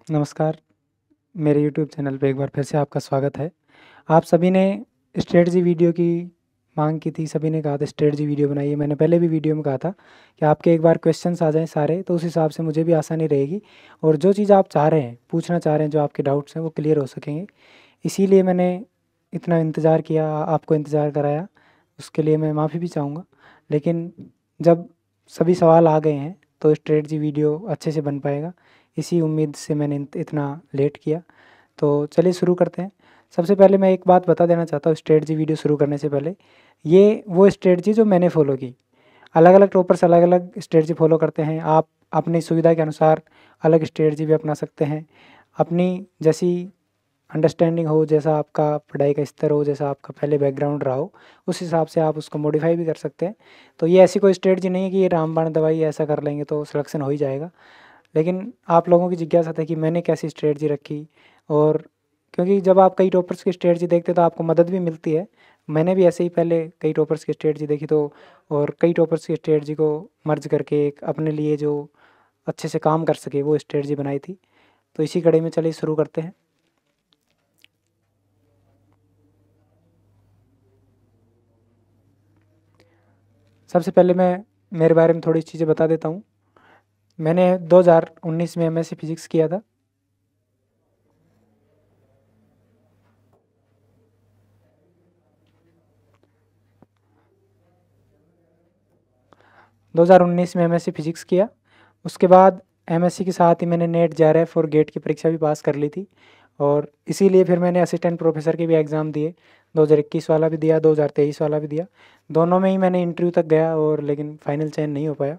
नमस्कार, मेरे YouTube channel पे एक बार फिर से आपका स्वागत है। आप सभी ने स्ट्रैटेजी वीडियो की माँग की थी, सभी ने कहा था स्ट्रैटेजी वीडियो बनाइए। मैंने पहले भी वीडियो में कहा था कि आपके एक बार क्वेश्चंस आ जाएँ सारे, तो उस हिसाब से मुझे भी आसानी रहेगी और जो चीज़ आप चाह रहे हैं, पूछना चाह रहे हैं, जो आपके डाउट्स हैं, वो क्लियर हो सकेंगे। इसीलिए मैंने इतना इंतज़ार किया, आपको इंतज़ार कराया, उसके लिए मैं माफ़ी भी चाहूँगा। लेकिन जब सभी सवाल आ गए हैं, तो स्ट्रैटेजी वीडियो अच्छे से बन पाएगा। इसी उम्मीद से मैंने इतना लेट किया। तो चलिए शुरू करते हैं। सबसे पहले मैं एक बात बता देना चाहता हूँ स्ट्रैटेजी वीडियो शुरू करने से पहले, ये वो स्ट्रैटेजी जो मैंने फ़ॉलो की। अलग-अलग टॉपर्स अलग-अलग स्ट्रैटेजी फ़ॉलो करते हैं। आप अपनी सुविधा के अनुसार अलग स्ट्रैटेजी भी अपना सकते हैं। अपनी जैसी अंडरस्टैंडिंग हो, जैसा आपका पढ़ाई का स्तर हो, जैसा आपका पहले बैकग्राउंड रहा हो, उस हिसाब से आप उसको मॉडिफ़ाई भी कर सकते हैं। तो ये ऐसी कोई स्ट्रैटेजी नहीं है कि ये रामबाण दवाई ऐसा कर लेंगे तो सिलेक्शन हो ही जाएगा। लेकिन आप लोगों की जिज्ञासा था कि मैंने कैसी स्ट्रैटेजी रखी और क्योंकि जब आप कई टॉपर्स की स्ट्रैटेजी देखते हैं तो आपको मदद भी मिलती है। मैंने भी ऐसे ही पहले कई टॉपर्स की स्ट्रैटेजी देखी तो और कई टॉपर्स की स्ट्रैटेजी को मर्ज करके एक अपने लिए जो अच्छे से काम कर सके वो स्ट्रैटेजी बनाई थी। तो इसी कड़ी में चलिए शुरू करते हैं। सबसे पहले मैं मेरे बारे में थोड़ी चीज़ें बता देता हूँ। मैंने 2019 में एमएससी फिज़िक्स किया था। 2019 में एमएससी फ़िज़िक्स किया। उसके बाद एमएससी के साथ ही मैंने नेट, जेआरएफ और गेट की परीक्षा भी पास कर ली थी और इसीलिए फिर मैंने असिस्टेंट प्रोफेसर के भी एग्ज़ाम दिए। 2021 वाला भी दिया, 2023 वाला भी दिया। दोनों में ही मैंने इंटरव्यू तक गया और लेकिन फाइनल चयन नहीं हो पाया।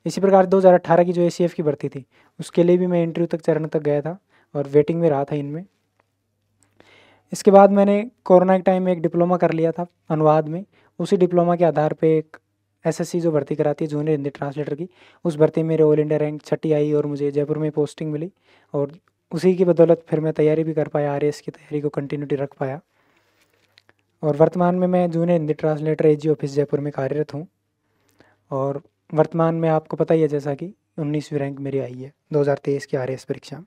इसी प्रकार 2018 की जो एसीएफ की भर्ती थी, उसके लिए भी मैं इंटरव्यू तक चरण तक गया था और वेटिंग में रहा था इनमें। इसके बाद मैंने कोरोना के टाइम में एक डिप्लोमा कर लिया था अनुवाद में। उसी डिप्लोमा के आधार पे एक एसएससी जो भर्ती कराती है जूनियर हिंदी ट्रांसलेटर की, उस भर्ती में मेरे ऑल इंडिया रैंक 6ठी आई और मुझे जयपुर में पोस्टिंग मिली और उसी की बदौलत फिर मैं तैयारी भी कर पाया, आरएएस की तैयारी को कंटिन्यूटी रख पाया और वर्तमान में मैं junior Hindi translator AG office Jaipur में कार्यरत हूँ और वर्तमान में आपको पता ही है जैसा कि 19वीं रैंक मेरी आई है 2023 की आरएएस परीक्षा में।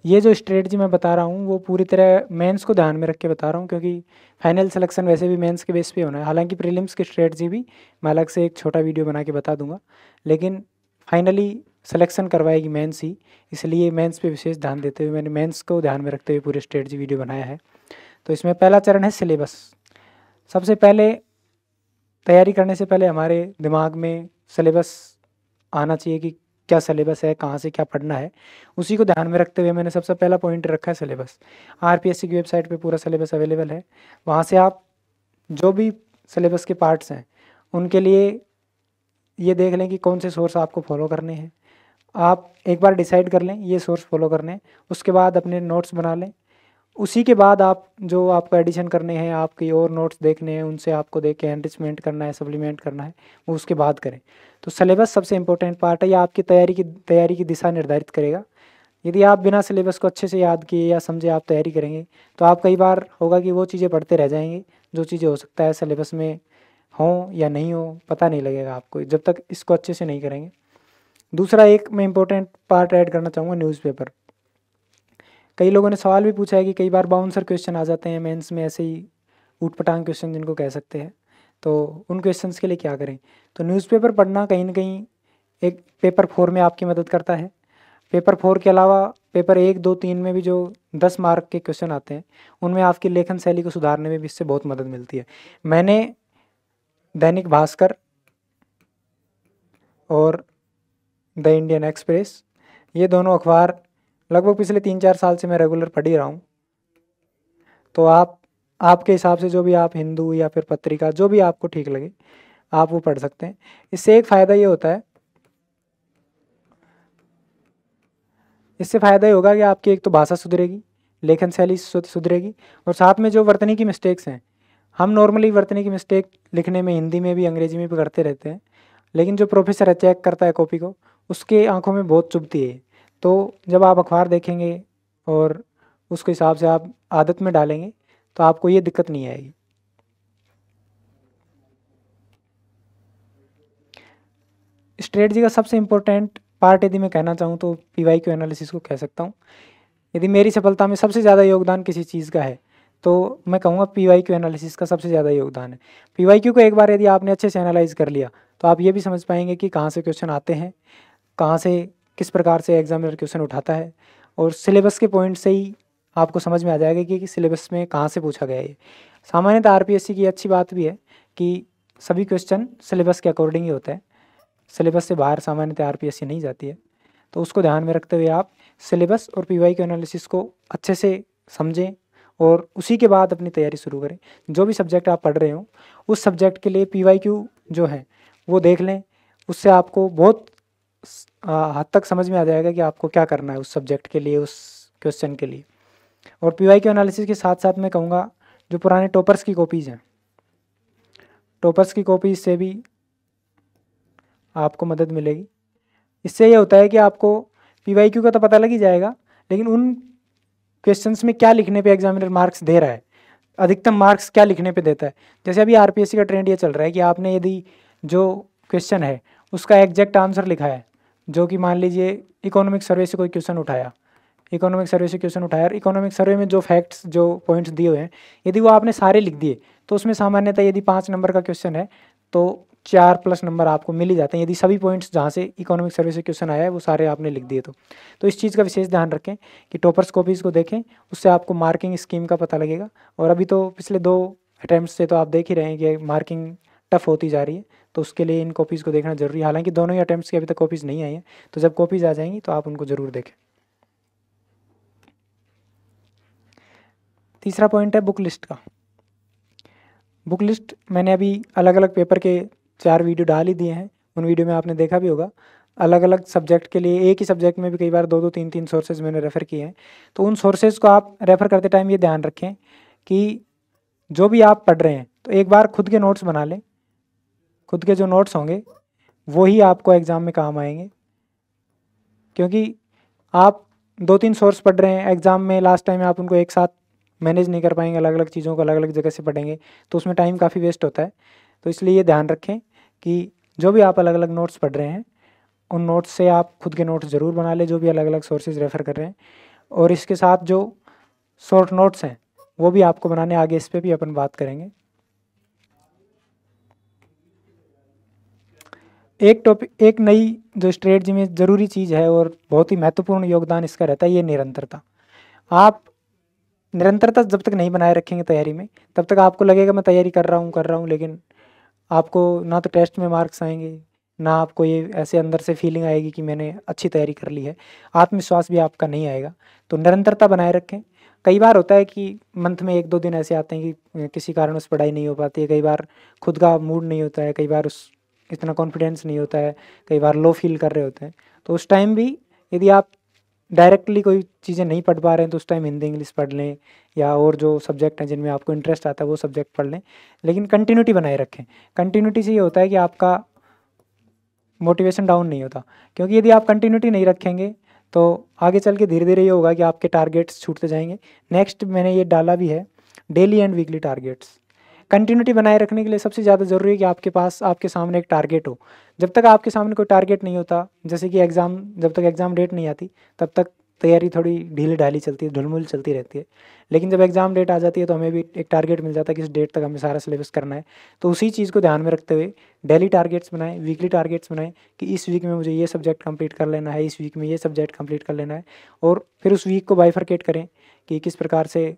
ये जो स्ट्रेटजी मैं बता रहा हूँ वो पूरी तरह मेंस को ध्यान में रख के बता रहा हूँ क्योंकि फाइनल सिलेक्शन वैसे भी मेंस के बेस पे होना है। हालांकि प्रीलिम्स की स्ट्रेटजी भी मैं अलग से एक छोटा वीडियो बना के बता दूंगा, लेकिन फाइनली सिलेक्शन करवाएगी मेंस ही, इसलिए मेंस पे विशेष ध्यान देते हुए मैंने मेंस को ध्यान में रखते हुए पूरी स्ट्रेटजी वीडियो बनाया है। तो इसमें पहला चरण है सिलेबस। सबसे पहले तैयारी करने से पहले हमारे दिमाग में सिलेबस आना चाहिए कि क्या सिलेबस है, कहाँ से क्या पढ़ना है। उसी को ध्यान में रखते हुए मैंने सबसे पहला पॉइंट रखा है सिलेबस। आरपीएससी की वेबसाइट पे पूरा सिलेबस अवेलेबल है। वहाँ से आप जो भी सिलेबस के पार्ट्स हैं उनके लिए ये देख लें कि कौन से सोर्स आपको फॉलो करने हैं। आप एक बार डिसाइड कर लें ये सोर्स फॉलो करने हैं, उसके बाद अपने नोट्स बना लें। उसी के बाद आप जो आपको एडिशन करने हैं, आपके और नोट्स देखने हैं, उनसे आपको देख के एनरिचमेंट करना है, सप्लीमेंट करना है, वो उसके बाद करें। तो सिलेबस सबसे इम्पोर्टेंट पार्ट है, या आपकी तैयारी की दिशा निर्धारित करेगा। यदि आप बिना सिलेबस को अच्छे से याद किए या समझे आप तैयारी करेंगे तो आप कई बार होगा कि वो चीज़ें पढ़ते रह जाएंगे जो चीज़ें हो सकता है सिलेबस में हों या नहीं हो, पता नहीं लगेगा आपको जब तक इसको अच्छे से नहीं करेंगे। दूसरा एक मैं इम्पोर्टेंट पार्ट ऐड करना चाहूँगा, न्यूज़पेपर। कई लोगों ने सवाल भी पूछा है कि कई बार बाउंसर क्वेश्चन आ जाते हैं मेंस में, ऐसे ही ऊट-पटांग क्वेश्चन जिनको कह सकते हैं। तो उन क्वेश्चंस के लिए क्या करें? तो न्यूज़पेपर पढ़ना कहीं न कहीं एक पेपर 4 में आपकी मदद करता है। पेपर 4 के अलावा पेपर 1, 2, 3 में भी जो 10 मार्क के क्वेश्चन आते हैं, उनमें आपकी लेखन शैली को सुधारने में भी इससे बहुत मदद मिलती है। मैंने दैनिक भास्कर और द इंडियन एक्सप्रेस, ये दोनों अखबार लगभग पिछले 3-4 साल से मैं रेगुलर पढ़ ही रहा हूँ। तो आप आपके हिसाब से जो भी आप हिंदू या फिर पत्रिका जो भी आपको ठीक लगे, आप वो पढ़ सकते हैं। इससे एक फ़ायदा ये होता है, इससे फ़ायदा ये होगा कि आपकी एक तो भाषा सुधरेगी, लेखन शैली सुधरेगी और साथ में जो वर्तनी की मिस्टेक्स हैं, हम नॉर्मली वर्तनी की मिस्टेक लिखने में हिंदी में भी अंग्रेजी में भी करते रहते हैं, लेकिन जो प्रोफेसर है चेक करता है कॉपी को, उसके आँखों में बहुत चुभती है। तो जब आप अखबार देखेंगे और उसके हिसाब से आप आदत में डालेंगे, तो आपको ये दिक्कत नहीं आएगी। स्ट्रेटजी का सबसे इम्पोर्टेंट पार्ट यदि मैं कहना चाहूँ तो PYQ एनालिसिस को कह सकता हूँ। यदि मेरी सफलता में सबसे ज़्यादा योगदान किसी चीज़ का है तो मैं कहूँगा PYQ एनालिसिस का सबसे ज़्यादा योगदान है। PYQ को एक बार यदि आपने अच्छे से एनालाइज कर लिया तो आप ये भी समझ पाएंगे कि कहाँ से क्वेश्चन आते हैं, कहाँ से किस प्रकार से एग्जामिनर क्वेश्चन उठाता है, और सिलेबस के पॉइंट से ही आपको समझ में आ जाएगा कि सिलेबस में कहाँ से पूछा गया है ये। सामान्यतः RPSC की अच्छी बात भी है कि सभी क्वेश्चन सिलेबस के अकॉर्डिंग ही होते हैं, सिलेबस से बाहर सामान्यतः RPSC नहीं जाती है। तो उसको ध्यान में रखते हुए आप सिलेबस और PYQ एनालिसिस को अच्छे से समझें और उसी के बाद अपनी तैयारी शुरू करें। जो भी सब्जेक्ट आप पढ़ रहे हो उस सब्जेक्ट के लिए PYQ जो है वो देख लें, उससे आपको बहुत हद तक समझ में आ जाएगा कि आपको क्या करना है उस सब्जेक्ट के लिए, उस क्वेश्चन के लिए। और PYQ एनालिसिस के साथ साथ मैं कहूँगा जो पुराने टॉपर्स की कॉपीज़ हैं, टॉपर्स की कॉपीज से भी आपको मदद मिलेगी। इससे ये होता है कि आपको PYQ का तो पता लग ही जाएगा, लेकिन उन क्वेश्चंस में क्या लिखने पे एग्जामिनर मार्क्स दे रहा है, अधिकतम मार्क्स क्या लिखने पे देता है। जैसे अभी RPSC का ट्रेंड ये चल रहा है कि आपने यदि जो क्वेश्चन है उसका एग्जैक्ट आंसर लिखा है, जो कि मान लीजिए इकोनॉमिक सर्वे से कोई क्वेश्चन उठाया, इकोनॉमिक सर्वे से क्वेश्चन उठाया और इकोनॉमिक सर्वे में जो फैक्ट्स जो पॉइंट्स दिए हुए हैं यदि वो आपने सारे लिख दिए तो उसमें सामान्यतः यदि 5 नंबर का क्वेश्चन है तो 4+ नंबर आपको मिल ही जाते हैं, यदि सभी पॉइंट्स जहाँ से इकोनॉमिक सर्वे से क्वेश्चन आया है वो सारे आपने लिख दिए तो इस चीज़ का विशेष ध्यान रखें कि टॉपर्स कॉपीज़ को देखें, उससे आपको मार्किंग स्कीम का पता लगेगा। और अभी तो पिछले 2 अटैम्प्ट से तो आप देख ही रहे हैं कि मार्किंग टफ होती जा रही है, तो उसके लिए इन कॉपीज़ को देखना जरूरी है। हालांकि दोनों ही अटैम्प्ट्स की अभी तक कॉपीज़ नहीं आई हैं, तो जब कॉपीज़ आ जाएंगी तो आप उनको ज़रूर देखें। तीसरा पॉइंट है बुक लिस्ट का। बुक लिस्ट मैंने अभी अलग अलग पेपर के 4 वीडियो डाल ही दिए हैं, उन वीडियो में आपने देखा भी होगा। अलग अलग सब्जेक्ट के लिए एक ही सब्जेक्ट में भी कई बार 2-2 3-3 सोर्सेज मैंने रेफ़र किए हैं। तो उन सोर्सेज को आप रेफ़र करते टाइम ये ध्यान रखें कि जो भी आप पढ़ रहे हैं तो एक बार खुद के नोट्स बना लें। खुद के जो नोट्स होंगे वो ही आपको एग्ज़ाम में काम आएंगे, क्योंकि आप 2-3 सोर्स पढ़ रहे हैं, एग्ज़ाम में लास्ट टाइम आप उनको एक साथ मैनेज नहीं कर पाएंगे, अलग अलग चीज़ों को अलग अलग जगह से पढ़ेंगे तो उसमें टाइम काफ़ी वेस्ट होता है। तो इसलिए ये ध्यान रखें कि जो भी आप अलग अलग नोट्स पढ़ रहे हैं उन नोट्स से आप खुद के नोट्स ज़रूर बना लें, जो भी अलग अलग सोर्सेज रेफ़र कर रहे हैं। और इसके साथ जो शॉर्ट नोट्स हैं वो भी आपको बनाने, आगे इस पर भी अपन बात करेंगे। एक नई जो स्ट्रेटजी में ज़रूरी चीज़ है और बहुत ही महत्वपूर्ण योगदान इसका रहता है, ये निरंतरता। आप निरंतरता जब तक नहीं बनाए रखेंगे तैयारी में तब तक आपको लगेगा मैं तैयारी कर रहा हूँ, लेकिन आपको ना तो टेस्ट में मार्क्स आएंगे, ना आपको ये ऐसे अंदर से फीलिंग आएगी कि मैंने अच्छी तैयारी कर ली है, आत्मविश्वास भी आपका नहीं आएगा। तो निरंतरता बनाए रखें। कई बार होता है कि मंथ में 1-2 दिन ऐसे आते हैं कि किसी कारण उस पढ़ाई नहीं हो पाती है, कई बार खुद का मूड नहीं होता है, कई बार उस इतना कॉन्फिडेंस नहीं होता है, कई बार लो फील कर रहे होते हैं। तो उस टाइम भी यदि आप डायरेक्टली कोई चीज़ें नहीं पढ़ पा रहे हैं तो उस टाइम हिंदी इंग्लिश पढ़ लें, या और जो सब्जेक्ट हैं जिनमें आपको इंटरेस्ट आता है वो सब्जेक्ट पढ़ लें, लेकिन कंटिन्यूटी बनाए रखें। कंटिन्यूटी से ये होता है कि आपका मोटिवेशन डाउन नहीं होता, क्योंकि यदि आप कंटिन्यूटी नहीं रखेंगे तो आगे चल के धीरे धीरे ये होगा कि आपके टारगेट्स छूटते जाएंगे। नेक्स्ट मैंने ये डाला भी है, daily and weekly targets. Continuity बनाए रखने के लिए सबसे ज़्यादा ज़रूरी है कि आपके पास आपके सामने एक टारगेट हो। जब तक आपके सामने कोई टारगेट नहीं होता, जैसे कि जब तक एग्ज़ाम डेट नहीं आती तब तक तैयारी थोड़ी ढीली ढाली चलती है, ढुलमुल चलती रहती है। लेकिन जब एग्ज़ाम डेट आ जाती है तो हमें भी एक टारगेट मिल जाता है कि इस डेट तक हमें सारा सिलेबस करना है। तो उसी चीज़ को ध्यान में रखते हुए डेली टारगेट्स बनाएं, वीकली टारगेट्स बनाएं कि इस वीक में मुझे ये सब्जेक्ट कंप्लीट कर लेना है, इस वीक में ये सब्जेक्ट कंप्लीट कर लेना है। और फिर उस वीक को बाइफरकेट करें कि किस प्रकार से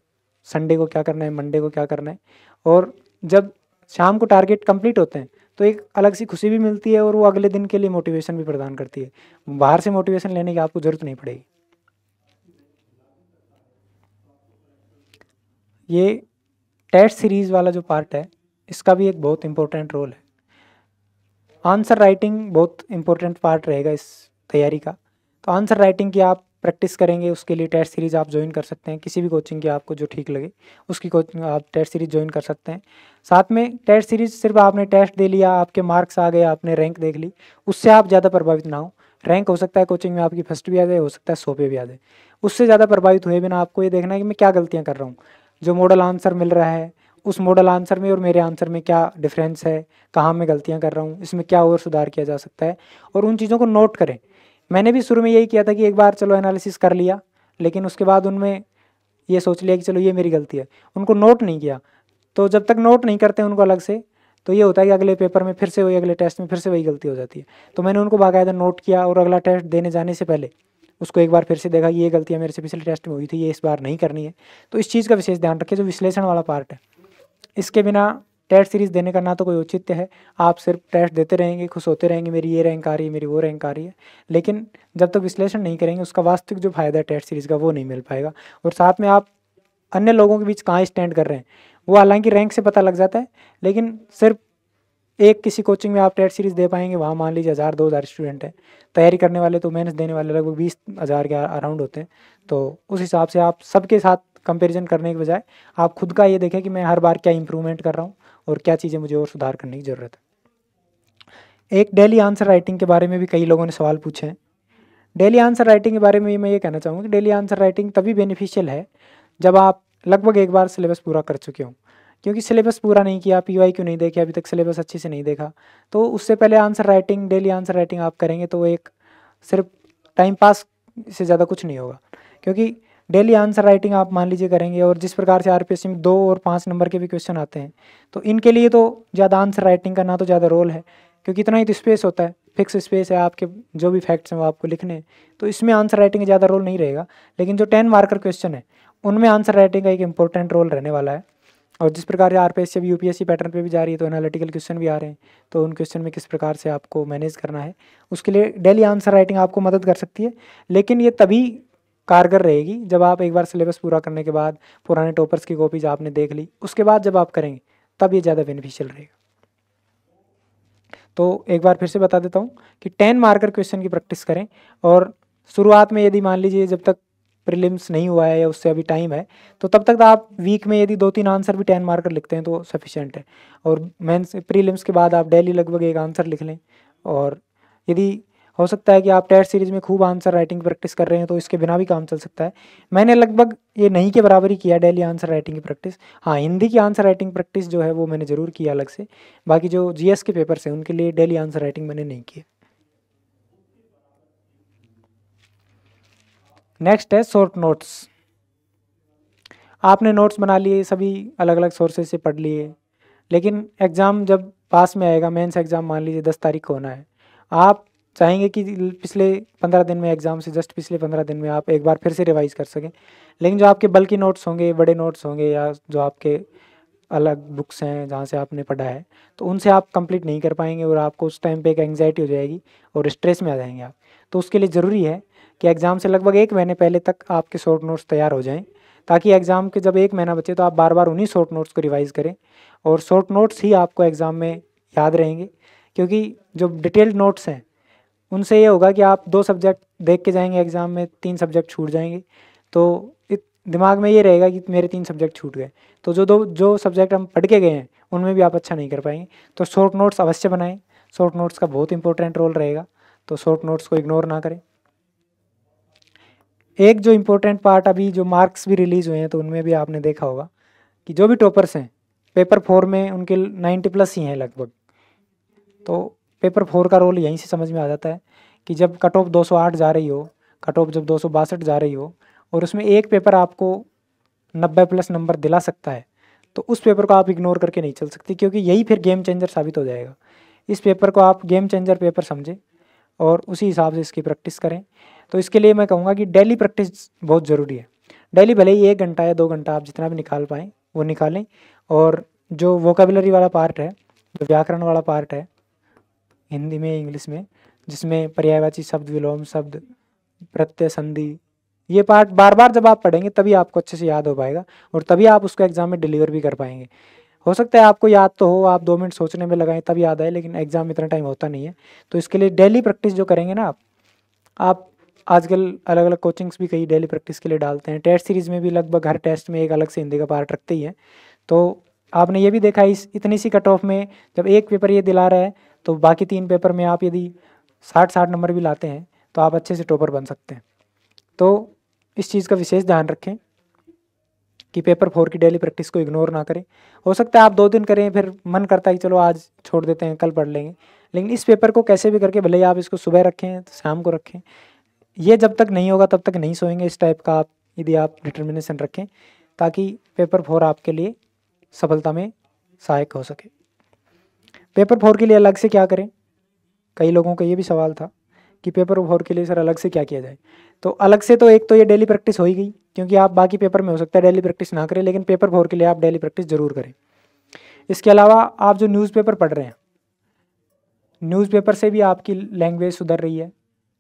संडे को क्या करना है, मंडे को क्या करना है। और जब शाम को टारगेट कंप्लीट होते हैं तो एक अलग सी खुशी भी मिलती है और वो अगले दिन के लिए मोटिवेशन भी प्रदान करती है। बाहर से मोटिवेशन लेने की आपको ज़रूरत नहीं पड़ेगी। ये टेस्ट सीरीज़ वाला जो पार्ट है इसका भी एक बहुत इंपॉर्टेंट रोल है। आंसर राइटिंग बहुत इंपॉर्टेंट पार्ट रहेगा इस तैयारी का। तो आंसर राइटिंग की आप प्रैक्टिस करेंगे, उसके लिए टेस्ट सीरीज़ आप ज्वाइन कर सकते हैं, किसी भी कोचिंग की आपको जो ठीक लगे उसकी कोचिंग आप टेस्ट सीरीज़ ज्वाइन कर सकते हैं। साथ में टेस्ट सीरीज़ सिर्फ आपने टेस्ट दे लिया, आपके मार्क्स आ गए, आपने रैंक देख ली, उससे आप ज़्यादा प्रभावित ना हो। रैंक हो सकता है कोचिंग में आपकी फर्स्ट भी आ जाए, हो सकता है 100 पे भी आ जाए, उससे ज़्यादा प्रभावित हुए बिना आपको ये देखना है कि मैं क्या गलतियाँ कर रहा हूँ। जो मॉडल आंसर मिल रहा है उस मॉडल आंसर में और मेरे आंसर में क्या डिफरेंस है, कहाँ मैं गलतियाँ कर रहा हूँ, इसमें क्या और सुधार किया जा सकता है, और उन चीज़ों को नोट करें। मैंने भी शुरू में यही किया था कि एक बार चलो एनालिसिस कर लिया, लेकिन उसके बाद उनमें ये सोच लिया कि चलो ये मेरी गलती है, उनको नोट नहीं किया। तो जब तक नोट नहीं करते उनको अलग से, तो ये होता है कि अगले पेपर में फिर से वही, अगले टेस्ट में फिर से वही गलती हो जाती है। तो मैंने उनको बाकायदा नोट किया और अगला टेस्ट देने जाने से पहले उसको एक बार फिर से देखा कि ये गलतियाँ मेरे से पिछले टेस्ट में हुई थी, ये इस बार नहीं करनी है। तो इस चीज़ का विशेष ध्यान रखें, जो विश्लेषण वाला पार्ट है। इसके बिना टेस्ट सीरीज़ देने का ना तो कोई औचित्य है। आप सिर्फ टेस्ट देते रहेंगे, खुश होते रहेंगे, मेरी ये रैंक आ रही है, मेरी वो रैंक आ रही है, लेकिन जब तक विश्लेषण नहीं करेंगे उसका वास्तविक जो फ़ायदा है टेस्ट सीरीज़ का वो नहीं मिल पाएगा। और साथ में आप अन्य लोगों के बीच कहाँ स्टैंड कर रहे हैं वो हालांकि रैंक से पता लग जाता है, लेकिन सिर्फ एक किसी कोचिंग में आप टेट सीरीज़ दे पाएंगे, वहाँ मान लीजिए 1000-2000 स्टूडेंट हैं, तैयारी करने वाले तो मेहनत देने वाले लगभग 20,000 के अराउंड होते हैं। तो उस हिसाब से आप सबके साथ कंपैरिजन करने के बजाय आप खुद का ये देखें कि मैं हर बार क्या इंप्रूवमेंट कर रहा हूँ और क्या चीज़ें मुझे और सुधार करने की ज़रूरत है। एक डेली आंसर राइटिंग के बारे में भी कई लोगों ने सवाल पूछे हैं। डेली आंसर राइटिंग के बारे में मैं ये कहना चाहूँगा कि डेली आंसर राइटिंग तभी बेनिफिशियल है जब आप लगभग एक बार सिलेबस पूरा कर चुके हों। क्योंकि सिलेबस पूरा नहीं किया, PYQ नहीं देखे, अभी तक सिलेबस अच्छे से नहीं देखा, तो उससे पहले answer writing, daily answer writing आप करेंगे तो वो एक सिर्फ टाइम पास से ज़्यादा कुछ नहीं होगा। क्योंकि डेली आंसर राइटिंग आप मान लीजिए करेंगे, और जिस प्रकार से RPSC में 2 और 5 नंबर के भी क्वेश्चन आते हैं, तो इनके लिए तो ज़्यादा आंसर राइटिंग का ना तो ज़्यादा रोल है, क्योंकि इतना ही तो स्पेस होता है, फिक्स स्पेस है, आपके जो भी फैक्ट्स हैं वो आपको लिखने हैं, तो इसमें आंसर राइटिंग का ज़्यादा रोल नहीं रहेगा। लेकिन जो 10 मार्कर क्वेश्चन है उनमें आंसर राइटिंग का एक इंपॉर्टेंट रोल रहने वाला है। और जिस प्रकार से RPSC भी UPSC पैटर्न पे भी जा रही है, तो एनालिटिकल क्वेश्चन भी आ रहे हैं, तो उन क्वेश्चन में किस प्रकार से आपको मैनेज करना है, उसके लिए डेली आंसर राइटिंग आपको मदद कर सकती है। लेकिन ये तभी कारगर रहेगी जब आप एक बार सिलेबस पूरा करने के बाद पुराने टॉपर्स की कॉपीज आपने देख ली, उसके बाद जब आप करेंगे तब ये ज़्यादा बेनिफिशियल रहेगा। तो एक बार फिर से बता देता हूँ कि 10 मार्कर क्वेश्चन की प्रैक्टिस करें, और शुरुआत में यदि मान लीजिए जब तक प्रीलिम्स नहीं हुआ है या उससे अभी टाइम है, तो तब तक आप वीक में यदि 2-3 आंसर भी 10 मार्कर लिखते हैं तो सफिशिएंट है। और मेंस प्रीलिम्स के बाद आप डेली लगभग एक आंसर लिख लें। और यदि हो सकता है कि आप टेस्ट सीरीज में खूब आंसर राइटिंग प्रैक्टिस कर रहे हैं, तो इसके बिना भी काम चल सकता है। मैंने लगभग ये नहीं के बराबर ही किया डेली आंसर राइटिंग की प्रैक्टिस। हाँ, हिंदी की आंसर राइटिंग प्रैक्टिस जो है वो मैंने ज़रूर किया अलग से। बाकी जो GS के पेपर्स हैं उनके लिए डेली आंसर राइटिंग मैंने नहीं किया। नेक्स्ट है शॉर्ट नोट्स। आपने नोट्स बना लिए, सभी अलग अलग सोर्सेज से पढ़ लिए, लेकिन एग्ज़ाम जब पास में आएगा, मेंस एग्ज़ाम मान लीजिए 10 तारीख को होना है, आप चाहेंगे कि पिछले 15 दिन में एग्ज़ाम से जस्ट पिछले 15 दिन में आप एक बार फिर से रिवाइज़ कर सकें। लेकिन जो आपके बल्कि नोट्स होंगे, बड़े नोट्स होंगे, या जो आपके अलग बुक्स हैं जहाँ से आपने पढ़ा है, तो उनसे आप कंप्लीट नहीं कर पाएंगे, और आपको उस टाइम पे एक एंग्जाइटी हो जाएगी और स्ट्रेस में आ जाएंगे आप। तो उसके लिए ज़रूरी है कि एग्ज़ाम से लगभग 1 महीने पहले तक आपके शॉर्ट नोट्स तैयार हो जाएँ, ताकि एग्ज़ाम के जब 1 महीना बचे तो आप बार बार उन्हीं शॉर्ट नोट्स को रिवाइज़ करें, और शॉर्ट नोट्स ही आपको एग्ज़ाम में याद रहेंगे। क्योंकि जो डिटेल्ड नोट्स हैं उनसे ये होगा कि आप 2 सब्जेक्ट देख के जाएंगे एग्ज़ाम में, 3 सब्जेक्ट छूट जाएंगे, तो दिमाग में ये रहेगा कि मेरे 3 सब्जेक्ट छूट गए। तो जो सब्जेक्ट हम पढ़ के गए हैं उनमें भी आप अच्छा नहीं कर पाएंगे। तो शॉर्ट नोट्स अवश्य बनाएं, शॉर्ट नोट्स का बहुत इंपॉर्टेंट रोल रहेगा, तो शॉर्ट नोट्स को इग्नोर ना करें। एक जो इम्पोर्टेंट पार्ट, अभी जो मार्क्स भी रिलीज़ हुए हैं तो उनमें भी आपने देखा होगा कि जो भी टॉपर्स हैं पेपर 4 में उनके 90+ ही हैं लगभग। तो पेपर 4 का रोल यहीं से समझ में आ जाता है कि जब कट ऑफ 208 जा रही हो, कट ऑफ जब 262 जा रही हो, और उसमें एक पेपर आपको 90+ नंबर दिला सकता है, तो उस पेपर को आप इग्नोर करके नहीं चल सकते, क्योंकि यही फिर गेम चेंजर साबित हो जाएगा। इस पेपर को आप गेम चेंजर पेपर समझें और उसी हिसाब से इसकी प्रैक्टिस करें। तो इसके लिए मैं कहूँगा कि डेली प्रैक्टिस बहुत ज़रूरी है। डेली भले ही 1 घंटा या 2 घंटा आप जितना भी निकाल पाएँ वो निकालें। और जो वोकेबलरी वाला पार्ट है, जो व्याकरण वाला पार्ट है हिंदी में, इंग्लिश में, जिसमें पर्यायवाची शब्द, विलोम शब्द, प्रत्यय, संधि, ये पार्ट बार बार जब आप पढ़ेंगे तभी आपको अच्छे से याद हो पाएगा, और तभी आप उसको एग्ज़ाम में डिलीवर भी कर पाएंगे। हो सकता है आपको याद तो हो, आप 2 मिनट सोचने में लगाएं तब याद आए, लेकिन एग्ज़ाम में इतना टाइम होता नहीं है। तो इसके लिए डेली प्रैक्टिस जो करेंगे ना आप आजकल अलग अलग कोचिंग्स भी कई डेली प्रैक्टिस के लिए डालते हैं। टेस्ट सीरीज़ में भी लगभग हर टेस्ट में एक अलग से हिंदी का पार्ट रखते ही हैं। तो आपने ये भी देखा, इस इतनी सी कट ऑफ में जब एक पेपर ये दिला रहा है, तो बाकी 3 पेपर में आप यदि 60-60 नंबर भी लाते हैं तो आप अच्छे से टॉपर बन सकते हैं। तो इस चीज़ का विशेष ध्यान रखें कि पेपर 4 की डेली प्रैक्टिस को इग्नोर ना करें। हो सकता है आप 2 दिन करें, फिर मन करता है कि चलो आज छोड़ देते हैं, कल पढ़ लेंगे, लेकिन इस पेपर को कैसे भी करके, भले ही आप इसको सुबह रखें तो शाम को रखें, ये जब तक नहीं होगा तब तक नहीं सोएंगे। इस टाइप का आप यदि आप डिटर्मिनेशन रखें, ताकि पेपर 4 आपके लिए सफलता में सहायक हो सके। पेपर 4 के लिए अलग से क्या करें, कई लोगों का ये भी सवाल था कि पेपर 4 के लिए सर अलग से क्या किया जाए। तो अलग से तो एक तो ये डेली प्रैक्टिस हो ही गई, क्योंकि आप बाकी पेपर में हो सकता है डेली प्रैक्टिस ना करें, लेकिन पेपर 4 के लिए आप डेली प्रैक्टिस जरूर करें। इसके अलावा आप जो न्यूज़पेपर पढ़ रहे हैं, न्यूज़पेपर से भी आपकी लैंग्वेज सुधर रही है,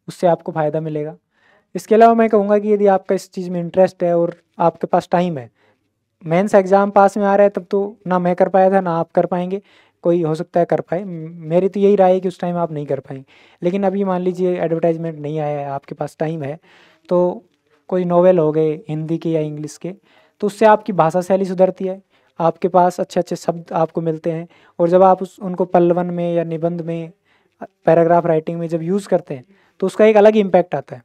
उससे आपको फ़ायदा मिलेगा। इसके अलावा मैं कहूँगा कि यदि आपका इस चीज़ में इंटरेस्ट है और आपके पास टाइम है, मेंस एग्ज़ाम पास में आ रहा है, तब तो ना मैं कर पाया था ना आप कर पाएंगे, कोई हो सकता है कर पाए। मेरी तो यही राय है कि उस टाइम आप नहीं कर पाएंगे, लेकिन अभी मान लीजिए एडवर्टाइजमेंट नहीं आया है, आपके पास टाइम है, तो कोई नॉवेल हो गए हिंदी के या इंग्लिश के, तो उससे आपकी भाषा शैली सुधरती है, आपके पास अच्छे अच्छे शब्द आपको मिलते हैं, और जब आप उनको पल्लवन में या निबंध में, पैराग्राफ राइटिंग में जब यूज़ करते हैं, तो उसका एक अलग ही इम्पैक्ट आता है।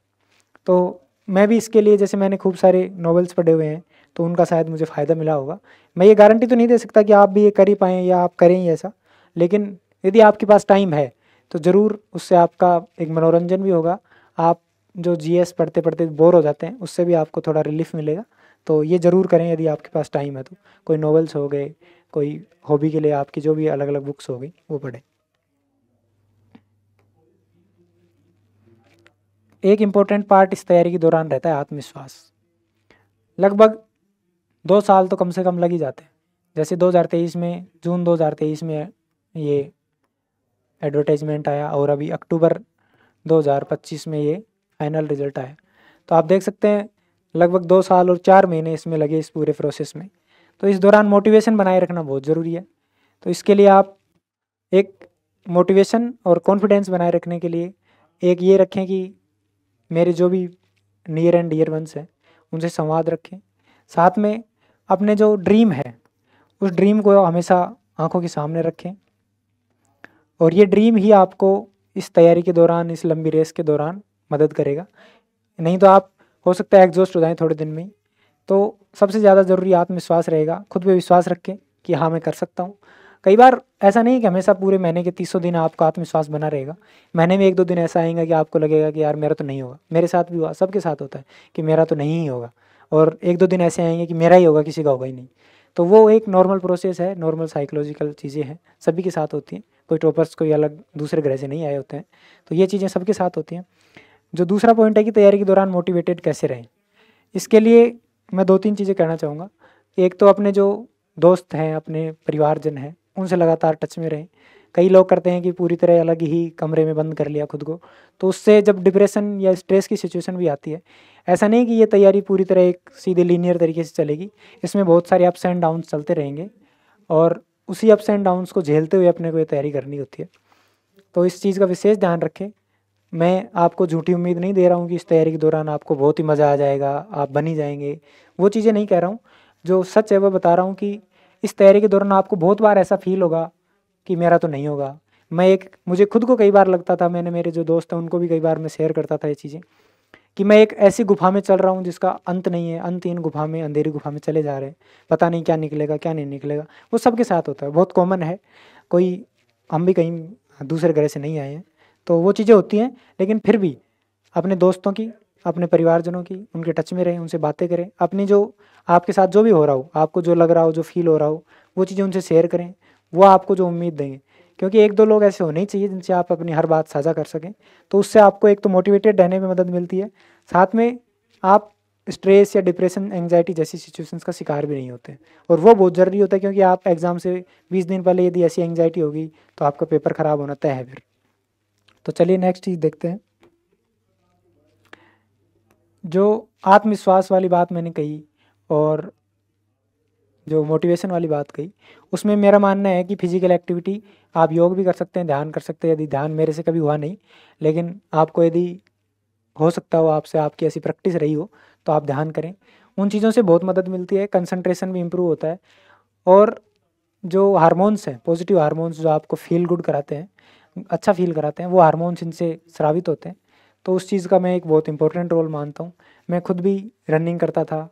तो मैं भी इसके लिए, जैसे मैंने खूब सारे नॉवेल्स पढ़े हुए हैं, तो उनका शायद मुझे फ़ायदा मिला होगा। मैं ये गारंटी तो नहीं दे सकता कि आप भी ये कर ही पाएँ या आप करें ही ऐसा, लेकिन यदि आपके पास टाइम है तो ज़रूर उससे आपका एक मनोरंजन भी होगा। आप जो जीएस पढ़ते पढ़ते बोर हो जाते हैं, उससे भी आपको थोड़ा रिलीफ मिलेगा। तो ये ज़रूर करें यदि आपके पास टाइम है तो। कोई नॉवेल्स हो गए, कोई हॉबी के लिए आपकी जो भी अलग अलग बुक्स हो गई वो पढ़ें। एक इम्पोर्टेंट पार्ट इस तैयारी के दौरान रहता है आत्मविश्वास। लगभग 2 साल तो कम से कम लग ही जाते हैं। जैसे 2023 में, जून 2023 में ये एडवर्टाइजमेंट आया, और अभी अक्टूबर 2025 में ये फाइनल रिजल्ट आया। तो आप देख सकते हैं लगभग 2 साल और 4 महीने इसमें लगे, इस पूरे प्रोसेस में। तो इस दौरान मोटिवेशन बनाए रखना बहुत ज़रूरी है। तो इसके लिए आप एक मोटिवेशन और कॉन्फिडेंस बनाए रखने के लिए एक ये रखें कि मेरे जो भी नियर एंड डियर वंस हैं उनसे संवाद रखें। साथ में अपने जो ड्रीम है उस ड्रीम को हमेशा आंखों के सामने रखें, और ये ड्रीम ही आपको इस तैयारी के दौरान, इस लंबी रेस के दौरान मदद करेगा। नहीं तो आप हो सकता है एग्जॉस्ट हो जाएं थोड़े दिन में ही। तो सबसे ज़्यादा ज़रूरी आत्मविश्वास रहेगा, खुद पे विश्वास रखें कि हाँ मैं कर सकता हूँ। कई बार ऐसा नहीं कि हमेशा पूरे महीने के 300 दिन आपका आत्मविश्वास बना रहेगा। महीने में 1-2 दिन ऐसा आएगा कि आपको लगेगा कि यार मेरा तो नहीं होगा। मेरे साथ भी हुआ, सबके साथ होता है कि मेरा तो नहीं ही होगा, और 1-2 दिन ऐसे आएंगे कि मेरा ही होगा, किसी का होगा ही नहीं। तो वो एक नॉर्मल प्रोसेस है, नॉर्मल साइकोलॉजिकल चीज़ें हैं, सभी के साथ होती हैं। कोई टॉपर्स कोई अलग दूसरे ग्रह से नहीं आए होते हैं, तो ये चीज़ें सबके साथ होती हैं। जो दूसरा पॉइंट है कि तैयारी के दौरान मोटिवेटेड कैसे रहें, इसके लिए मैं 2-3 चीज़ें कहना चाहूँगा। एक तो अपने जो दोस्त हैं, अपने परिवारजन हैं, उनसे लगातार टच में रहें। कई लोग करते हैं कि पूरी तरह अलग ही कमरे में बंद कर लिया खुद को, तो उससे जब डिप्रेशन या स्ट्रेस की सिचुएशन भी आती है। ऐसा नहीं कि ये तैयारी पूरी तरह एक सीधे लीनियर तरीके से चलेगी, इसमें बहुत सारे अप्स एंड डाउन्स चलते रहेंगे, और उसी अप्स एंड डाउन्स को झेलते हुए अपने को ये तैयारी करनी होती है। तो इस चीज़ का विशेष ध्यान रखें। मैं आपको झूठी उम्मीद नहीं दे रहा हूँ कि इस तैयारी के दौरान आपको बहुत ही मज़ा आ जाएगा, आप बन ही जाएंगे, वो चीज़ें नहीं कह रहा हूँ। जो सच है वो बता रहा हूँ कि इस तैयारी के दौरान आपको बहुत बार ऐसा फील होगा कि मेरा तो नहीं होगा। मुझे खुद को कई बार लगता था, मैंने मेरे जो दोस्त हैं उनको भी कई बार मैं शेयर करता था ये चीज़ें, कि मैं एक ऐसी गुफा में चल रहा हूँ जिसका अंत नहीं है, अंतहीन गुफा में, अंधेरी गुफा में चले जा रहे हैं, पता नहीं क्या निकलेगा क्या नहीं निकलेगा। वो सबके साथ होता है, बहुत कॉमन है, कोई हम भी कहीं दूसरे ग्रह से नहीं आए हैं, तो वो चीज़ें होती हैं। लेकिन फिर भी अपने दोस्तों की, अपने परिवारजनों की, उनके टच में रहें, उनसे बातें करें, अपनी जो आपके साथ जो भी हो रहा हो, आपको जो लग रहा हो, जो फील हो रहा हो, वो चीज़ें उनसे शेयर करें। वो आपको जो उम्मीद देंगे, क्योंकि 1-2 लोग ऐसे होने ही चाहिए जिनसे आप अपनी हर बात साझा कर सकें। तो उससे आपको एक तो मोटिवेटेड रहने में मदद मिलती है, साथ में आप स्ट्रेस या डिप्रेशन, एंग्जाइटी जैसी सिचुएशंस का शिकार भी नहीं होते। और वो बहुत ज़रूरी होता है, क्योंकि आप एग्ज़ाम से 20 दिन पहले यदि ऐसी एंग्जाइटी होगी तो आपका पेपर ख़राब होना तय है फिर। तो चलिए नेक्स्ट चीज़ देखते हैं। जो आत्मविश्वास वाली बात मैंने कही और जो मोटिवेशन वाली बात कही, उसमें मेरा मानना है कि फिजिकल एक्टिविटी, आप योग भी कर सकते हैं, ध्यान कर सकते हैं। यदि ध्यान मेरे से कभी हुआ नहीं, लेकिन आपको यदि हो सकता हो, आपसे आपकी ऐसी प्रैक्टिस रही हो, तो आप ध्यान करें। उन चीज़ों से बहुत मदद मिलती है, कंसंट्रेशन भी इम्प्रूव होता है, और जो हार्मोन्स हैं, पॉजिटिव हार्मोन्स जो आपको फील गुड कराते हैं, अच्छा फील कराते हैं, वो हार्मोन्स इनसे स्रावित होते हैं। तो उस चीज़ का मैं एक बहुत इंपॉर्टेंट रोल मानता हूँ। मैं खुद भी रनिंग करता था,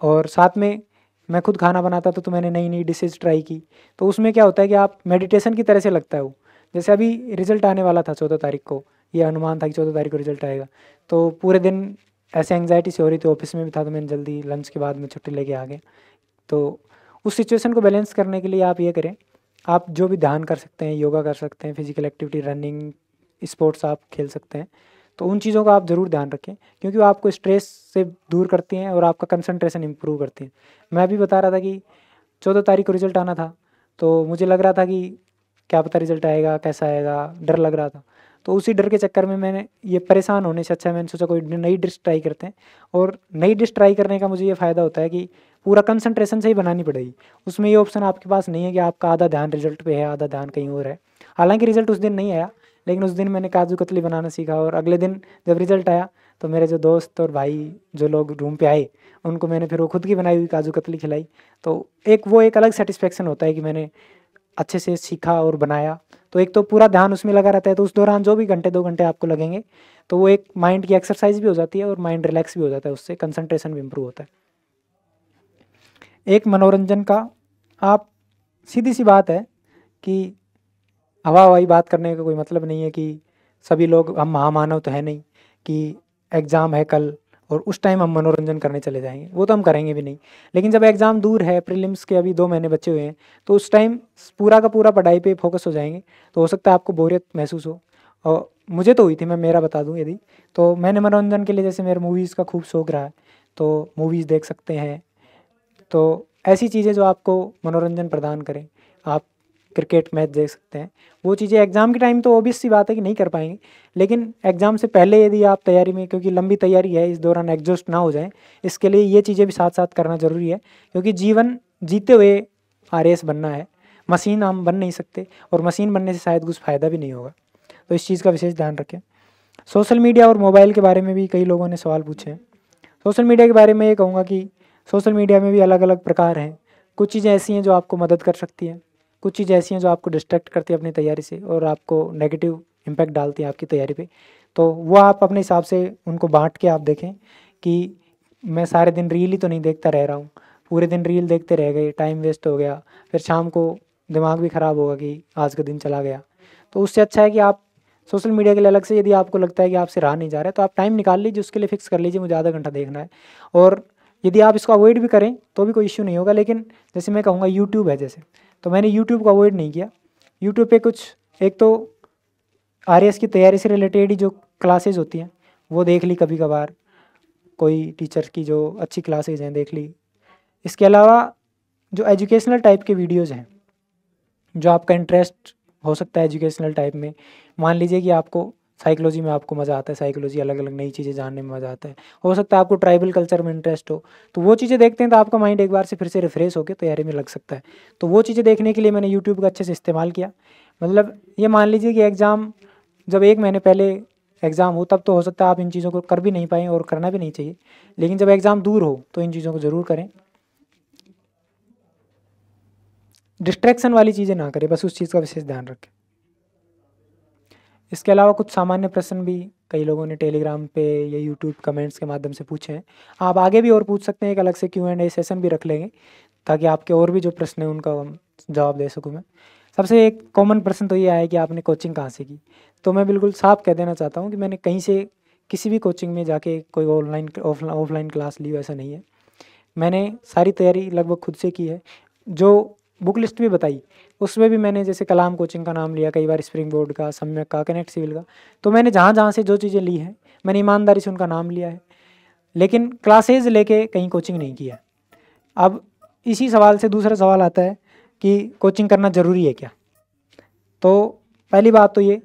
और साथ में मैं खुद खाना बनाता था तो मैंने नई नई डिशेज़ ट्राई की। तो उसमें क्या होता है कि आप मेडिटेशन की तरह से लगता है वो। जैसे अभी रिज़ल्ट आने वाला था 14 तारीख को, ये अनुमान था कि 14 तारीख को रिज़ल्ट आएगा। तो पूरे दिन ऐसे एंग्जाइटी से हो रही थी, ऑफिस में भी था तो मैंने जल्दी लंच के बाद में छुट्टी लेके आ गया। तो उस सिचुएशन को बैलेंस करने के लिए आप ये करें, आप जो भी ध्यान कर सकते हैं, योगा कर सकते हैं, फिजिकल एक्टिविटी, रनिंग, स्पोर्ट्स आप खेल सकते हैं। तो उन चीज़ों का आप ज़रूर ध्यान रखें क्योंकि वो आपको स्ट्रेस से दूर करती हैं और आपका कंसंट्रेशन इम्प्रूव करती हैं। मैं भी बता रहा था कि 14 तारीख को रिज़ल्ट आना था, तो मुझे लग रहा था कि क्या पता रिज़ल्ट आएगा, कैसा आएगा, डर लग रहा था। तो उसी डर के चक्कर में मैंने ये परेशान होने से अच्छा मैंने सोचा कोई नई डिश ट्राई करते हैं। और नई डिश ट्राई करने का मुझे ये फ़ायदा होता है कि पूरा कंसंट्रेशन से ही बनानी पड़ेगी। उसमें ये ऑप्शन आपके पास नहीं है कि आपका आधा ध्यान रिज़ल्ट पे है, आधा ध्यान कहीं और है। हालाँकि रिज़ल्ट उस दिन नहीं आया, लेकिन उस दिन मैंने काजू कतली बनाना सीखा और अगले दिन जब रिज़ल्ट आया तो मेरे जो दोस्त और भाई जो लोग रूम पे आए, उनको मैंने फिर वो खुद की बनाई हुई काजू कतली खिलाई। तो एक अलग सैटिस्फैक्शन होता है कि मैंने अच्छे से सीखा और बनाया। तो एक तो पूरा ध्यान उसमें लगा रहता है, तो उस दौरान जो भी घंटे 2 घंटे आपको लगेंगे, तो वो एक माइंड की एक्सरसाइज भी हो जाती है और माइंड रिलैक्स भी हो जाता है, उससे कंसंट्रेशन भी इम्प्रूव होता है। एक मनोरंजन का आप सीधी सी बात है कि हवा हवाई बात करने का कोई मतलब नहीं है कि सभी लोग हम महामानव तो है नहीं कि एग्ज़ाम है कल और उस टाइम हम मनोरंजन करने चले जाएंगे, वो तो हम करेंगे भी नहीं। लेकिन जब एग्ज़ाम दूर है, प्रीलिम्स के अभी 2 महीने बचे हुए हैं, तो उस टाइम पूरा का पूरा पढ़ाई पे फोकस हो जाएंगे। तो हो सकता है आपको बोरियत महसूस हो, और मुझे तो हुई थी। मैं मेरा बता दूं, यदि तो मैंने मनोरंजन के लिए जैसे मेरे मूवीज़ का खूब शौक रहा है, तो मूवीज़ देख सकते हैं। तो ऐसी चीज़ें जो आपको मनोरंजन प्रदान करें, आप क्रिकेट मैच देख सकते हैं। वो चीज़ें एग्ज़ाम के टाइम तो ऑब्वियस सी बात है कि नहीं कर पाएंगे, लेकिन एग्ज़ाम से पहले यदि आप तैयारी में, क्योंकि लंबी तैयारी है, इस दौरान एग्जॉस्ट ना हो जाएं, इसके लिए ये चीज़ें भी साथ साथ करना ज़रूरी है। क्योंकि जीवन जीते हुए आरएएस बनना है, मशीन हम बन नहीं सकते, और मशीन बनने से शायद कुछ फ़ायदा भी नहीं होगा। तो इस चीज़ का विशेष ध्यान रखें। सोशल मीडिया और मोबाइल के बारे में भी कई लोगों ने सवाल पूछे हैं। सोशल मीडिया के बारे में ये कहूँगा कि सोशल मीडिया में भी अलग अलग प्रकार हैं। कुछ चीज़ें ऐसी हैं जो आपको मदद कर सकती हैं, कुछ चीज़ें ऐसी हैं जो आपको डिस्ट्रैक्ट करती है अपनी तैयारी से और आपको नेगेटिव इम्पैक्ट डालती हैं आपकी तैयारी पे। तो वो आप अपने हिसाब से उनको बांट के आप देखें कि मैं सारे दिन रील ही तो नहीं देखता रह रहा हूँ। पूरे दिन रील देखते रह गए, टाइम वेस्ट हो गया, फिर शाम को दिमाग भी ख़राब होगा कि आज का दिन चला गया। तो उससे अच्छा है कि आप सोशल मीडिया के लिए अलग से, यदि आपको लगता है कि आपसे रहा नहीं जा रहा है, तो आप टाइम निकाल लीजिए, उसके लिए फ़िक्स कर लीजिए मुझे आधा घंटा देखना है। और यदि आप इसको अवॉइड भी करें तो भी कोई इश्यू नहीं होगा। लेकिन जैसे मैं कहूँगा यूट्यूब है जैसे, तो मैंने यूट्यूब को अवॉइड नहीं किया। यूट्यूब पे कुछ, एक तो आरएएस की तैयारी से रिलेटेड ही जो क्लासेज होती हैं वो देख ली कभी कभार, कोई टीचर की जो अच्छी क्लासेज हैं देख ली। इसके अलावा जो एजुकेशनल टाइप के वीडियोज़ हैं, जो आपका इंटरेस्ट हो सकता है एजुकेशनल टाइप में, मान लीजिए कि आपको साइकोलॉजी में आपको मज़ा आता है, साइकोलॉजी अलग अलग नई चीज़ें जानने में मज़ा आता है, हो सकता है आपको ट्राइबल कल्चर में इंटरेस्ट हो, तो वो चीज़ें देखते हैं तो आपका माइंड एक बार से फिर से रिफ्रेश होकर तैयारी में लग सकता है। तो वो चीज़ें देखने के लिए मैंने यूट्यूब का अच्छे से इस्तेमाल किया। मतलब ये मान लीजिए कि एग्ज़ाम जब 1 महीने पहले एग्ज़ाम हो, तब तो हो सकता है आप इन चीज़ों को कर भी नहीं पाएँ और करना भी नहीं चाहिए। लेकिन जब एग्ज़ाम दूर हो तो इन चीज़ों को ज़रूर करें। डिस्ट्रैक्शन वाली चीज़ें ना करें, बस उस चीज़ का विशेष ध्यान रखें। इसके अलावा कुछ सामान्य प्रश्न भी कई लोगों ने टेलीग्राम पे या यूट्यूब कमेंट्स के माध्यम से पूछे हैं। आप आगे भी और पूछ सकते हैं, एक अलग से Q&A सेशन भी रख लेंगे ताकि आपके और भी जो प्रश्न हैं उनका जवाब दे सकूँ मैं। सबसे एक कॉमन प्रश्न तो ये आया कि आपने कोचिंग कहाँ से की। तो मैं बिल्कुल साफ कह देना चाहता हूँ कि मैंने कहीं से किसी भी कोचिंग में जाके कोई ऑनलाइन ऑफलाइन क्लास ली, वैसा नहीं है। मैंने सारी तैयारी लगभग खुद से की है। जो बुक लिस्ट भी बताई, उसमें भी मैंने जैसे कलाम कोचिंग का नाम लिया, कई बार स्प्रिंग बोर्ड का, सम्यक का, कनेक्ट सिविल का। तो मैंने जहाँ जहाँ से जो चीज़ें ली हैं, मैंने ईमानदारी से उनका नाम लिया है, लेकिन क्लासेज लेके कहीं कोचिंग नहीं किया। अब इसी सवाल से दूसरा सवाल आता है कि कोचिंग करना ज़रूरी है क्या? तो पहली बात तो ये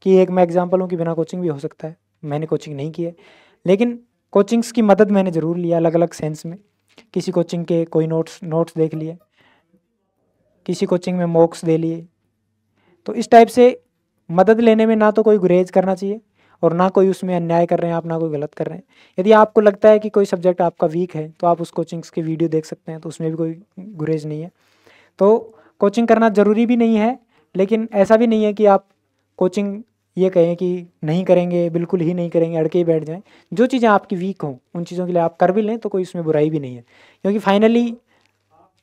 कि एक मैं एग्जाम्पल हूँ कि बिना कोचिंग भी हो सकता है। मैंने कोचिंग नहीं की है, लेकिन कोचिंग्स की मदद मैंने ज़रूर लिया अलग अलग सेंस में। किसी कोचिंग के कोई नोट्स देख लिए, किसी कोचिंग में मॉक्स दे लिए। तो इस टाइप से मदद लेने में ना तो कोई गुरेज करना चाहिए और ना कोई उसमें अन्याय कर रहे हैं आप, ना कोई गलत कर रहे हैं। यदि आपको लगता है कि कोई सब्जेक्ट आपका वीक है तो आप उस कोचिंग्स की वीडियो देख सकते हैं, तो उसमें भी कोई गुरेज नहीं है। तो कोचिंग करना ज़रूरी भी नहीं है, लेकिन ऐसा भी नहीं है कि आप कोचिंग ये कहें कि नहीं करेंगे, बिल्कुल ही नहीं करेंगे, अड़के ही बैठ जाएं। जो चीज़ें आपकी वीक हों उन चीज़ों के लिए आप कर भी लें तो कोई उसमें बुराई भी नहीं है, क्योंकि फाइनली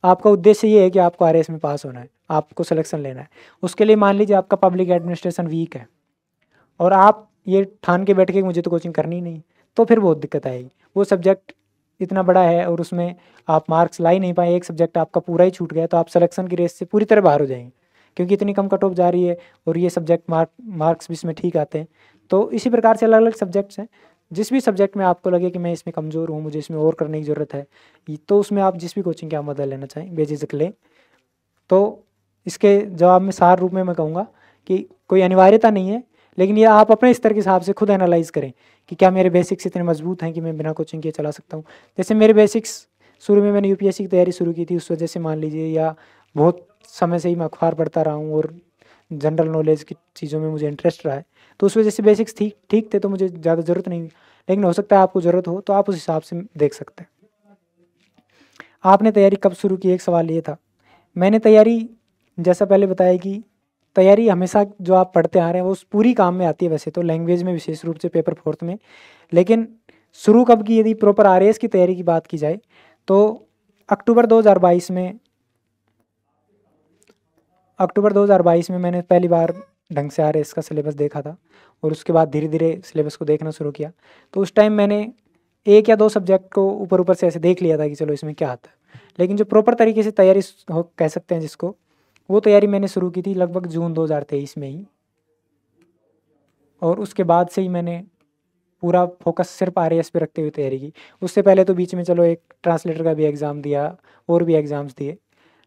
आपका उद्देश्य ये है कि आपको आरएएस में पास होना है, आपको सिलेक्शन लेना है। उसके लिए मान लीजिए आपका पब्लिक एडमिनिस्ट्रेशन वीक है और आप ये ठान के बैठ के मुझे तो कोचिंग करनी ही नहीं, तो फिर बहुत दिक्कत आएगी। वो सब्जेक्ट इतना बड़ा है और उसमें आप मार्क्स ला ही नहीं पाए, एक सब्जेक्ट आपका पूरा ही छूट गया, तो आप सिलेक्शन की रेस से पूरी तरह बाहर हो जाएंगे, क्योंकि इतनी कम कट ऑफ जा रही है और ये सब्जेक्ट मार्क्स भी इसमें ठीक आते हैं। तो इसी प्रकार से अलग अलग सब्जेक्ट्स हैं। जिस भी सब्जेक्ट में आपको लगे कि मैं इसमें कमज़ोर हूँ, मुझे इसमें और करने की ज़रूरत है, तो उसमें आप जिस भी कोचिंग की आप मदद लेना चाहें बेझिझक लें। तो इसके जवाब में सार रूप में मैं कहूँगा कि कोई अनिवार्यता नहीं है, लेकिन ये आप अपने स्तर के हिसाब से खुद एनालाइज करें कि क्या मेरे बेसिक्स इतने मजबूत हैं कि मैं बिना कोचिंग के चला सकता हूँ। जैसे मेरे बेसिक्स शुरू में मैंने यूपीएससी की तैयारी शुरू की थी, उस वजह से मान लीजिए, या बहुत समय से ही मैं अखबार पढ़ता रहा हूँ और जनरल नॉलेज की चीज़ों में मुझे इंटरेस्ट रहा है, तो उस वजह से बेसिक्स ठीक ठीक थे, तो मुझे ज़्यादा ज़रूरत नहीं हुई। लेकिन हो सकता है आपको ज़रूरत हो, तो आप उस हिसाब से देख सकते हैं। आपने तैयारी कब शुरू की, एक सवाल ये था। मैंने तैयारी, जैसा पहले बताया कि तैयारी हमेशा जो आप पढ़ते आ रहे हैं वो पूरी काम में आती है, वैसे तो लैंग्वेज में विशेष रूप से पेपर 4 में। लेकिन शुरू कब की, यदि प्रॉपर आरएएस की तैयारी की बात की जाए तो अक्टूबर 2022 में मैंने पहली बार ढंग से आरएएस का सिलेबस देखा था और उसके बाद धीरे धीरे सिलेबस को देखना शुरू किया। तो उस टाइम मैंने 1 या 2 सब्जेक्ट को ऊपर ऊपर से ऐसे देख लिया था कि चलो इसमें क्या आता है, लेकिन जो प्रॉपर तरीके से तैयारी हो कह सकते हैं जिसको, वो तैयारी मैंने शुरू की थी लगभग जून 2023 में ही। और उसके बाद से ही मैंने पूरा फोकस सिर्फ आरएएस पे रखते हुए तैयारी की। उससे पहले तो बीच में चलो एक ट्रांसलेटर का भी एग्ज़ाम दिया और भी एग्ज़ाम्स दिए,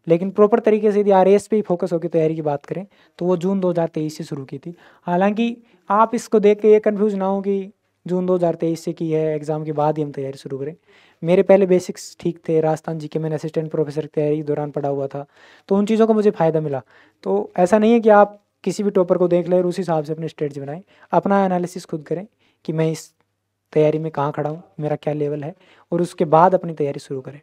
लेकिन प्रॉपर तरीके से यदि आरएएस पे ही फोकस होकर तैयारी की बात करें तो वो जून 2023 से शुरू की थी। हालांकि आप इसको देख के ये कन्फ्यूज़ ना हो कि जून 2023 से की है, एग्ज़ाम के बाद ही हम तैयारी शुरू करें। मेरे पहले बेसिक्स ठीक थे, राजस्थान जी के मैंने असिस्टेंट प्रोफेसर की तैयारी के दौरान पढ़ा हुआ था, तो उन चीज़ों का मुझे फ़ायदा मिला। तो ऐसा नहीं है कि आप किसी भी टॉपर को देख लें और उस हिसाब से अपनी स्ट्रेटजी बनाएं, अपना एनालिसिस खुद करें कि मैं इस तैयारी में कहाँ खड़ा हूँ, मेरा क्या लेवल है, और उसके बाद अपनी तैयारी शुरू करें।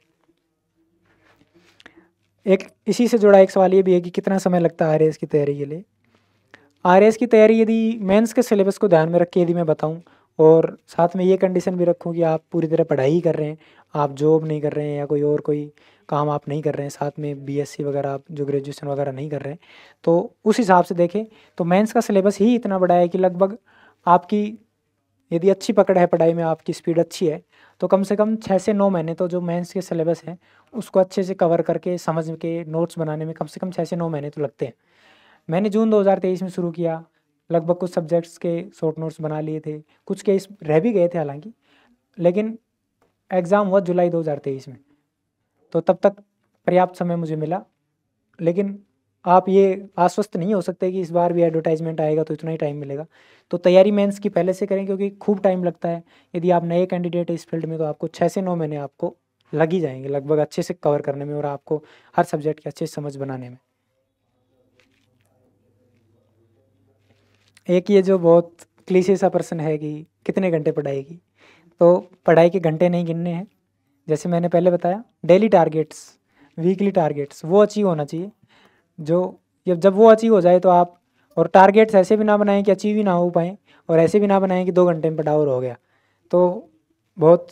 एक इसी से जुड़ा एक सवाल ये भी है कि कितना समय लगता है आरएएस की तैयारी के लिए। आरएएस की तैयारी यदि मेंस के सिलेबस को ध्यान में रख के यदि मैं बताऊं, और साथ में ये कंडीशन भी रखूं कि आप पूरी तरह पढ़ाई ही कर रहे हैं, आप जॉब नहीं कर रहे हैं या कोई और कोई काम आप नहीं कर रहे हैं, साथ में बीएससी वगैरह आप जो ग्रेजुएशन वगैरह नहीं कर रहे हैं, तो उस हिसाब से देखें तो मेंस का सिलेबस ही इतना बड़ा है कि लगभग आपकी यदि अच्छी पकड़ है पढ़ाई में, आपकी स्पीड अच्छी है, तो कम से कम 6 से 9 महीने तो जो मेंस के सिलेबस हैं उसको अच्छे से कवर करके समझ के नोट्स बनाने में कम से कम 6 से 9 महीने तो लगते हैं। मैंने जून 2023 में शुरू किया, लगभग कुछ सब्जेक्ट्स के शॉर्ट नोट्स बना लिए थे, कुछ के इस रह भी गए थे हालांकि, लेकिन एग्ज़ाम हुआ जुलाई 2023 में, तो तब तक पर्याप्त समय मुझे मिला। लेकिन आप ये आश्वस्त नहीं हो सकते कि इस बार भी एडवर्टाइजमेंट आएगा तो इतना ही टाइम मिलेगा। तो तैयारी मेंस की पहले से करें, क्योंकि खूब टाइम लगता है। यदि आप नए कैंडिडेट हैं इस फील्ड में तो आपको 6 से 9 महीने आपको लग ही जाएंगे लगभग अच्छे से कवर करने में और आपको हर सब्जेक्ट की अच्छे से समझ बनाने में। एक ये जो बहुत क्लीशे सा प्रश्न है कि कितने घंटे पढ़ाई की, तो पढ़ाई के घंटे नहीं गिनने हैं। जैसे मैंने पहले बताया, डेली टारगेट्स, वीकली टारगेट्स वो अचीव होना चाहिए। जो जब वो अचीव हो जाए तो आप, और टारगेट्स ऐसे भी ना बनाएं कि अचीव ही ना हो पाएँ, और ऐसे भी ना बनाएं कि 2 घंटे में पढ़ा और हो गया। तो बहुत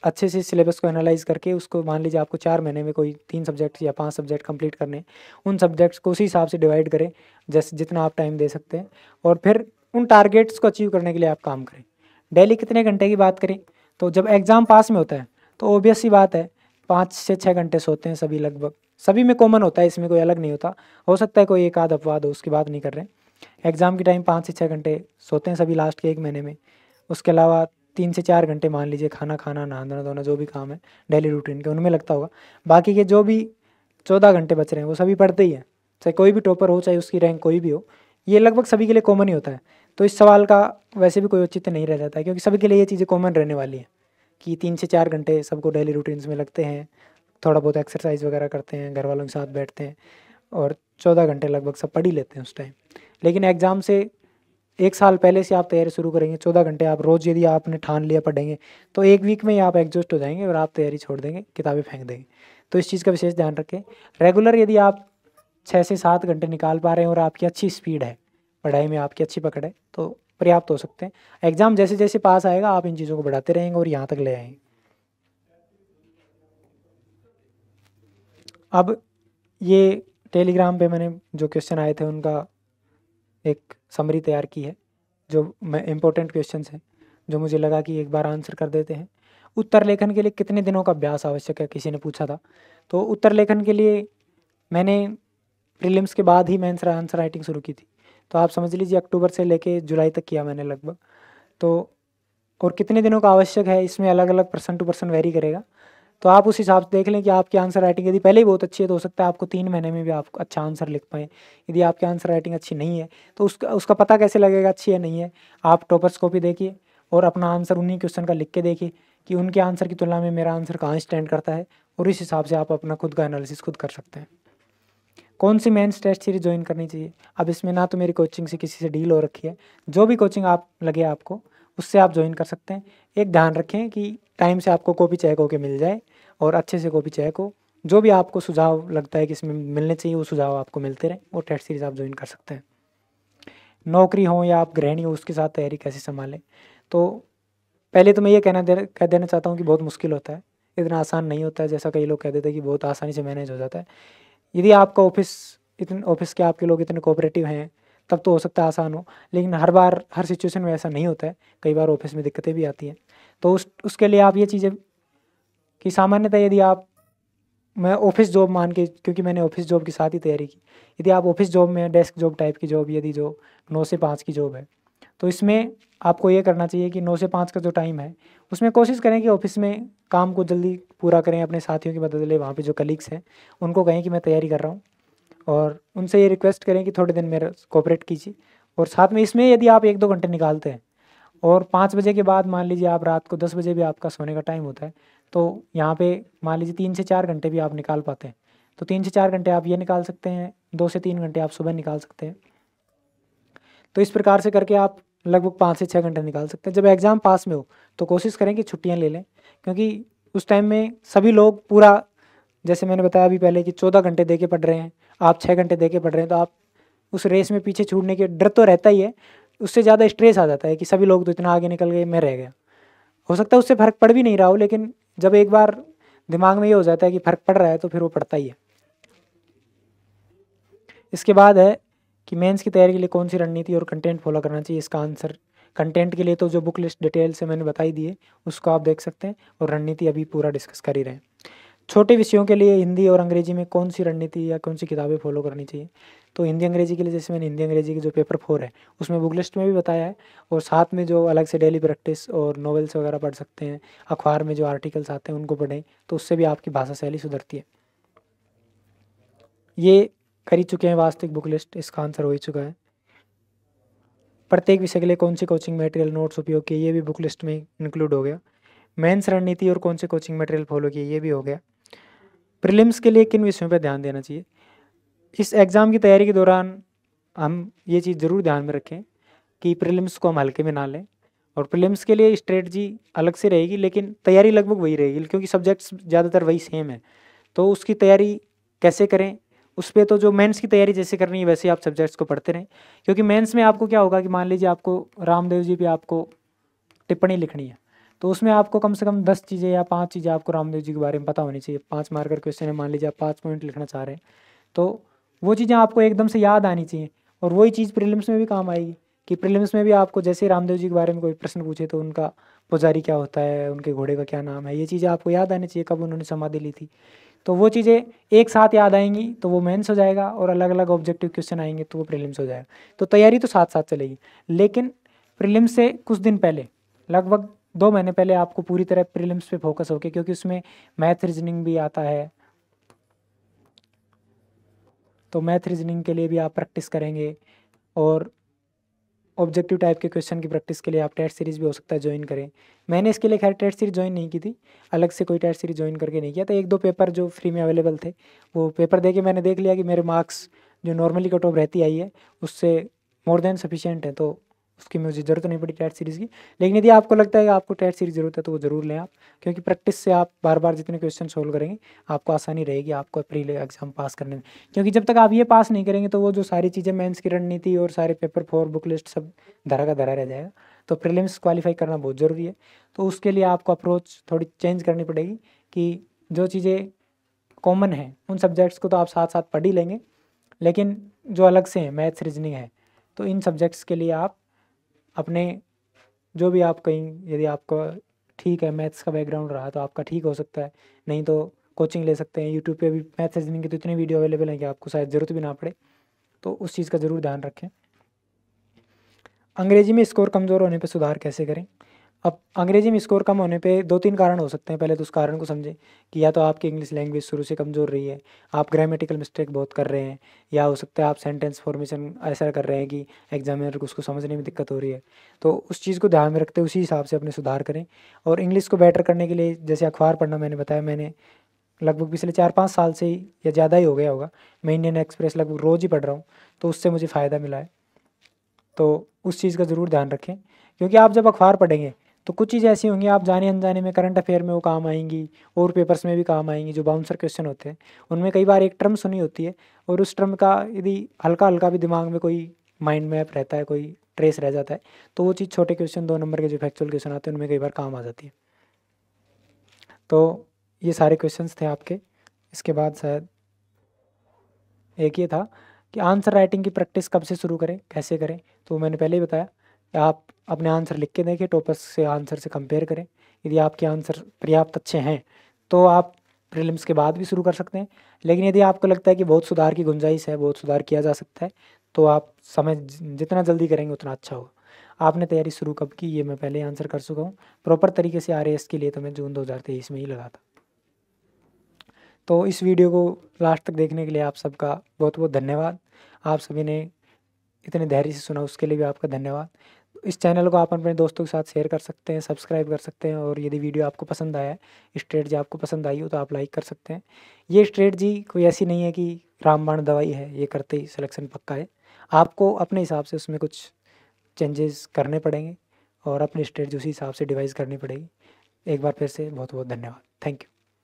अच्छे से सिलेबस को एनालाइज करके उसको, मान लीजिए आपको 4 महीने में कोई 3 सब्जेक्ट या 5 सब्जेक्ट कंप्लीट करने हैं, उन सब्जेक्ट्स को उसी हिसाब से डिवाइड करें जैसे जितना आप टाइम दे सकते हैं, और फिर उन टारगेट्स को अचीव करने के लिए आप काम करें। डेली कितने घंटे की बात करें, तो जब एग्ज़ाम पास में होता है तो ऑब्वियस सी बात है 5 से 6 घंटे सोते हैं सभी, लगभग सभी में कॉमन होता है, इसमें कोई अलग नहीं होता। हो सकता है कोई एक आध अपवाद हो, उसकी बात नहीं कर रहे हैं। एग्ज़ाम के टाइम 5 से 6 घंटे सोते हैं सभी लास्ट के 1 महीने में। उसके अलावा 3 से 4 घंटे मान लीजिए खाना खाना, नहाना धोना, जो भी काम है डेली रूटीन के उनमें लगता होगा। बाकी के जो भी 14 घंटे बच रहे हैं वो सभी पढ़ते ही हैं, चाहे कोई भी टॉपर हो, चाहे उसकी रैंक कोई भी हो, ये लगभग सभी के लिए कॉमन ही होता है। तो इस सवाल का वैसे भी कोई औचित्य नहीं रह जाता है, क्योंकि सभी के लिए ये चीज़ें कॉमन रहने वाली हैं कि 3 से 4 घंटे सबको डेली रूटीन्स में लगते हैं। थोड़ा बहुत एक्सरसाइज वगैरह करते हैं, घर वालों के साथ बैठते हैं, और 14 घंटे लगभग सब पढ़ ही लेते हैं उस टाइम। लेकिन एग्ज़ाम से 1 साल पहले से आप तैयारी शुरू करेंगे, 14 घंटे आप रोज़ यदि आपने ठान लिया पढ़ेंगे, तो 1 वीक में ही आप एग्जॉस्ट हो जाएंगे और आप तैयारी छोड़ देंगे, किताबें फेंक देंगे। तो इस चीज़ का विशेष ध्यान रखें। रेगुलर यदि आप 6 से 7 घंटे निकाल पा रहे हैं और आपकी अच्छी स्पीड है, पढ़ाई में आपकी अच्छी पकड़ है, तो पर्याप्त हो सकते हैं। एग्ज़ाम जैसे जैसे पास आएगा आप इन चीज़ों को बढ़ाते रहेंगे और यहाँ तक ले आएंगे। अब ये टेलीग्राम पे मैंने जो क्वेश्चन आए थे उनका एक समरी तैयार की है, जो मैं इम्पोर्टेंट क्वेश्चंस हैं जो मुझे लगा कि एक बार आंसर कर देते हैं। उत्तर लेखन के लिए कितने दिनों का अभ्यास आवश्यक है, किसी ने पूछा था। तो उत्तर लेखन के लिए मैंने प्रीलिम्स के बाद ही मेंस आंसर राइटिंग शुरू की थी। तो आप समझ लीजिए अक्टूबर से लेके जुलाई तक किया मैंने लगभग। तो और कितने दिनों का आवश्यक है, इसमें अलग अलग पर्सन टू पर्सन वेरी करेगा। तो आप उस हिसाब से देख लें कि आपकी आंसर राइटिंग यदि पहले ही बहुत अच्छी है तो हो सकता है आपको 3 महीने में भी आप अच्छा आंसर लिख पाएँ। यदि आपकी आंसर राइटिंग अच्छी नहीं है तो उसका उसका पता कैसे लगेगा अच्छी है नहीं है? आप टॉपर्स कॉपी देखिए और अपना आंसर उन्हीं क्वेश्चन का लिख के देखिए कि उनके आंसर की तुलना में मेरा आंसर कहाँ स्टैंड करता है, और इस हिसाब से आप अपना खुद का एनालिसिस खुद कर सकते हैं। कौन सी मेंस टेस्ट सीरीज ज्वाइन करनी चाहिए? अब इसमें ना तो मेरी कोचिंग से किसी से डील हो रखी है, जो भी कोचिंग आप लगे आपको उससे आप ज्वाइन कर सकते हैं। एक ध्यान रखें कि टाइम से आपको कॉपी चेक होके मिल जाए और अच्छे से कॉपी चेक हो। जो भी आपको सुझाव लगता है कि इसमें मिलने चाहिए वो सुझाव आपको मिलते रहें, वो टेस्ट सीरीज आप ज्वाइन कर सकते हैं। नौकरी हो या आप गृहिणी हो उसके साथ तैयारी कैसे संभालें? तो पहले तो मैं ये कह देना चाहता हूँ कि बहुत मुश्किल होता है, इतना आसान नहीं होता है जैसा कई लोग कह देते हैं कि बहुत आसानी से मैनेज हो जाता है। यदि आपका ऑफिस के आपके लोग इतने कोऑपरेटिव हैं तब तो हो सकता है आसान हो, लेकिन हर बार हर सिचुएशन में ऐसा नहीं होता है। कई बार ऑफिस में दिक्कतें भी आती हैं। तो उसके लिए आप ये चीज़ें कि सामान्यतः यदि आप मैं ऑफिस जॉब मान के, क्योंकि मैंने ऑफिस जॉब के साथ ही तैयारी की, यदि आप ऑफिस जॉब में डेस्क जॉब टाइप की जॉब यदि जो 9 से 5 की जॉब है तो इसमें आपको ये करना चाहिए कि 9 से 5 का जो टाइम है उसमें कोशिश करें कि ऑफिस में काम को जल्दी पूरा करें। अपने साथियों की मदद लें, वहाँ पे जो कलीग्स हैं उनको कहें कि मैं तैयारी कर रहा हूँ और उनसे ये रिक्वेस्ट करें कि थोड़े दिन मेरा कोऑपरेट कीजिए। और साथ में इसमें यदि आप 1-2 घंटे निकालते हैं और 5 बजे के बाद मान लीजिए आप रात को 10 बजे भी आपका सोने का टाइम होता है, तो यहाँ पे मान लीजिए 3 से 4 घंटे भी आप निकाल पाते हैं। तो 3 से 4 घंटे आप ये निकाल सकते हैं, 2 से 3 घंटे आप सुबह निकाल सकते हैं। तो इस प्रकार से करके आप लगभग 5 से 6 घंटे निकाल सकते हैं। जब एग्ज़ाम पास में हो तो कोशिश करें कि छुट्टियाँ ले लें, क्योंकि उस टाइम में सभी लोग पूरा, जैसे मैंने बताया अभी पहले कि 14 घंटे दे के पढ़ रहे हैं, आप 6 घंटे दे के पढ़ रहे हैं, तो आप उस रेस में पीछे छूटने के डर तो रहता ही है, उससे ज़्यादा स्ट्रेस आ जाता है कि सभी लोग तो इतना आगे निकल गए, मैं रह गया। हो सकता है उससे फ़र्क पड़ भी नहीं रहा हो, लेकिन जब एक बार दिमाग में ये हो जाता है कि फ़र्क पड़ रहा है तो फिर वो पड़ता ही है। इसके बाद है कि मेंस की तैयारी के लिए कौन सी रणनीति और कंटेंट फॉलो करना चाहिए। इसका आंसर कंटेंट के लिए तो जो बुक लिस्ट डिटेल से मैंने बताई दी है उसको आप देख सकते हैं, और रणनीति अभी पूरा डिस्कस कर ही रहे हैं। छोटे विषयों के लिए हिंदी और अंग्रेजी में कौन सी रणनीति या कौन सी किताबें फॉलो करनी चाहिए? तो हिंदी अंग्रेजी के लिए जैसे मैंने हिंदी अंग्रेजी की जो पेपर 4 है उसमें बुक लिस्ट में भी बताया है, और साथ में जो अलग से डेली प्रैक्टिस और नॉवेल्स वगैरह पढ़ सकते हैं, अखबार में जो आर्टिकल्स आते हैं उनको पढ़ें, तो उससे भी आपकी भाषा शैली सुधरती है। ये कर ही चुके हैं वास्तविक बुक लिस्ट, इसका आंसर हो ही चुका है। प्रत्येक विषय के लिए कौन सी कोचिंग मटेरियल नोट्स उपयोग किए, ये भी बुक लिस्ट में इंक्लूड हो गया। मेंस रणनीति और कौन से कोचिंग मटेरियल फॉलो किए, ये भी हो गया। प्रीलिम्स के लिए किन विषयों पर ध्यान देना चाहिए? इस एग्ज़ाम की तैयारी के दौरान हम ये चीज़ ज़रूर ध्यान में रखें कि प्रीलिम्स को हम हल्के में ना लें, और प्रीलिम्स के लिए स्ट्रेटजी अलग से रहेगी लेकिन तैयारी लगभग वही रहेगी, क्योंकि सब्जेक्ट्स ज़्यादातर वही सेम है। तो उसकी तैयारी कैसे करें उस पे, तो जो मेंस की तैयारी जैसे करनी है वैसे आप सब्जेक्ट्स को पढ़ते रहें, क्योंकि मेंस में आपको क्या होगा कि मान लीजिए आपको रामदेव जी पे आपको टिप्पणी लिखनी है, तो उसमें आपको कम से कम 10 चीज़ें या 5 चीज़ें आपको रामदेव जी के बारे में पता होनी चाहिए। 5 मार्कर क्वेश्चन है, मान लीजिए आप 5 पॉइंट लिखना चाह रहे हैं, तो वो चीज़ें आपको एकदम से याद आनी चाहिए, और वही चीज़ प्रीलिम्स में भी काम आएगी कि प्रीलिम्स में भी आपको जैसे रामदेव जी के बारे में कोई प्रश्न पूछे तो उनका पुजारी क्या होता है, उनके घोड़े का क्या नाम है, ये चीज़ें आपको याद आनी चाहिए, कब उन्होंने समाधि ली थी। तो वो चीज़ें एक साथ याद आएंगी तो वो मेंस हो जाएगा, और अलग अलग ऑब्जेक्टिव क्वेश्चन आएंगे तो वो प्रीलिम्स हो जाएगा। तो तैयारी तो साथ साथ चलेगी, लेकिन प्रीलिम्स से कुछ दिन पहले, लगभग 2 महीने पहले आपको पूरी तरह प्रीलिम्स पे फोकस होके, क्योंकि उसमें मैथ रीजनिंग भी आता है, तो मैथ रीजनिंग के लिए भी आप प्रैक्टिस करेंगे, और ऑब्जेक्टिव टाइप के क्वेश्चन की प्रैक्टिस के लिए आप टेस्ट सीरीज़ भी हो सकता है ज्वाइन करें। मैंने इसके लिए खैर टेस्ट सीरीज ज्वाइन नहीं की थी, अलग से कोई टेस्ट सीरीज ज्वाइन करके नहीं किया था। 1-2 पेपर जो फ्री में अवेलेबल थे वो पेपर दे के मैंने देख लिया कि मेरे मार्क्स जो नॉर्मली कट ऑफ रहती आई है उससे मोर देन सफिशिएंट है, तो उसकी मुझे ज़रूरत नहीं पड़ी टेस्ट सीरीज़ की। लेकिन यदि आपको लगता है कि आपको टेस्ट सीरीज ज़रूरत है तो वो ज़रूर लें आप, क्योंकि प्रैक्टिस से आप बार बार जितने क्वेश्चन सोल्व करेंगे आपको आसानी रहेगी आपको प्री एग्जाम पास करने में। क्योंकि जब तक आप ये पास नहीं करेंगे तो वो जो सारी चीज़ें मेंस की रणनीति और सारे पेपर 4 बुक लिस्ट सब धरा का धरा रह जाएगा। तो प्रीलिम्स क्वालिफाई करना बहुत ज़रूरी है। तो उसके लिए आपको अप्रोच थोड़ी चेंज करनी पड़ेगी कि जो चीज़ें कॉमन हैं उन सब्जेक्ट्स को तो आप साथ साथ पढ़ ही लेंगे, लेकिन जो अलग से हैं मैथ्स रीजनिंग है, तो इन सब्जेक्ट्स के लिए आप अपने जो भी आप कहीं, यदि आपका ठीक है मैथ्स का बैकग्राउंड रहा तो आपका ठीक हो सकता है, नहीं तो कोचिंग ले सकते हैं। यूट्यूब पे भी मैथ्स रीजनिंग की तो इतनी वीडियो अवेलेबल है कि आपको शायद ज़रूरत भी ना पड़े, तो उस चीज़ का ज़रूर ध्यान रखें। अंग्रेजी में स्कोर कमज़ोर होने पे सुधार कैसे करें? अब अंग्रेजी में स्कोर कम होने पे 2-3 कारण हो सकते हैं। पहले तो उस कारण को समझें कि या तो आपकी इंग्लिश लैंग्वेज शुरू से कमज़ोर रही है, आप ग्रामेटिकल मिस्टेक बहुत कर रहे हैं, या हो सकता है आप सेंटेंस फॉर्मेशन ऐसा कर रहे हैं कि एग्जामिनर को उसको समझने में दिक्कत हो रही है। तो उस चीज़ को ध्यान में रखते हुए उसी हिसाब से अपने सुधार करें। और इंग्लिश को बेटर करने के लिए जैसे अखबार पढ़ना मैंने बताया, मैंने लगभग पिछले 4-5 साल से ही या ज़्यादा ही हो गया होगा, मैं इंडियन एक्सप्रेस लगभग रोज़ ही पढ़ रहा हूँ, तो उससे मुझे फ़ायदा मिला है। तो उस चीज़ का ज़रूर ध्यान रखें, क्योंकि आप जब अखबार पढ़ेंगे तो कुछ चीज़ें ऐसी होंगी आप जाने अनजाने में करंट अफेयर में वो काम आएंगी, और पेपर्स में भी काम आएंगी। जो बाउंसर क्वेश्चन होते हैं उनमें कई बार एक टर्म सुनी होती है, और उस टर्म का यदि हल्का हल्का भी दिमाग में कोई माइंड मैप रहता है, कोई ट्रेस रह जाता है, तो वो चीज़ छोटे क्वेश्चन 2 नंबर के जो फैक्चुअल क्वेश्चन आते हैं उनमें कई बार काम आ जाती है। तो ये सारे क्वेश्चंस थे आपके। इसके बाद शायद एक ये था कि आंसर राइटिंग की प्रैक्टिस कब से शुरू करें, कैसे करें? तो मैंने पहले ही बताया कि आप अपने आंसर लिख के देखें, टॉपर्स से आंसर से कंपेयर करें। यदि आपके आंसर पर्याप्त अच्छे हैं तो आप प्रीलिम्स के बाद भी शुरू कर सकते हैं, लेकिन यदि आपको लगता है कि बहुत सुधार की गुंजाइश है, बहुत सुधार किया जा सकता है, तो आप समय जितना जल्दी करेंगे उतना अच्छा होगा। आपने तैयारी शुरू कब की, ये मैं पहले ही आंसर कर चुका हूँ। प्रॉपर तरीके से RAS के लिए तो मैं जून 2023 में ही लगा था। तो इस वीडियो को लास्ट तक देखने के लिए आप सबका बहुत बहुत धन्यवाद। आप सभी ने इतने धैर्य से सुना उसके लिए भी आपका धन्यवाद। इस चैनल को आप अपने दोस्तों के साथ शेयर कर सकते हैं, सब्सक्राइब कर सकते हैं, और यदि वीडियो आपको पसंद आया है, स्ट्रेटजी आपको पसंद आई हो तो आप लाइक कर सकते हैं। ये स्ट्रेटजी कोई ऐसी नहीं है कि रामबाण दवाई है, ये करते ही सिलेक्शन पक्का है। आपको अपने हिसाब से उसमें कुछ चेंजेस करने पड़ेंगे और अपनी स्ट्रेटजी उसी हिसाब से डिवाइस करनी पड़ेगी। एक बार फिर से बहुत बहुत धन्यवाद। Thank you.